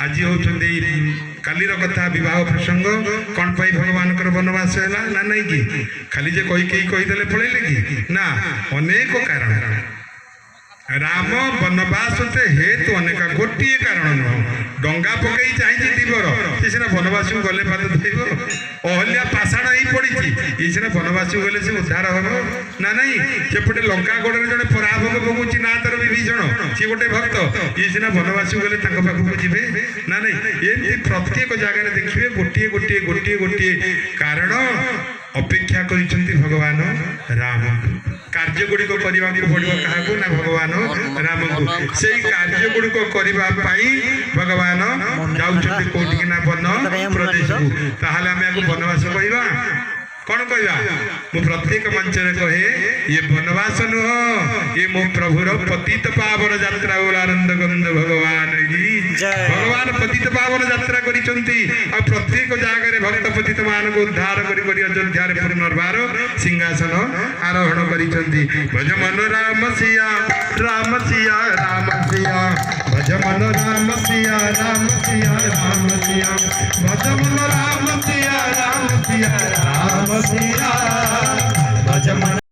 आज होचंदी कालीर कथा विवाह प्रसंग कौन पाई भगवान वनवास है ना नहीं कि खाली जे कही कही कहीदेले पलैले कि ना अनेक कारण राम वनवास हेतु अनेक गोटे कारण नुह डंगा पकई चाहिए दीवर सी सीना वनवासी गले पाद धोब अहल्या पाषाण ही पड़ी ये सीना वनवासी गले से उद्धार हम ना नहीं सेपटे लंका गड़े जड़े पराभोग भोगुची ना तर विभीषण सी गोटे भक्त ये सीना वनवासी गले पाखक जी ना नहीं ये प्रत्येक जगह देखिए गोटे गोटे गोटे गोटे कारण अपेक्षा करिसेंती भगवान राम कार्य गुड़िक करने पड़ो क्या ना भगवान राम को से कार्य गुड़िक करने भगवान जाऊँच कौटिक ना वन प्रदेश को ताहले आम वनवास कहवा कौन कहवा मु प्रत्येक मंच कहे ये वनवास नुह ये मो प्रभुर पतित पावन यात्रा आनंद गंध भगवान की भगवान पतित पावन यात्रा करिसेंती आ प्रत्येक जगह भक्त पतित मान को उद्धार करी अयोध्या पुनर्बार सिंहासन आरोहण करिसेंती भज मन राम सिया राम सिया राम सिया भज मन राम सिया राम सिया राम सिया भज मन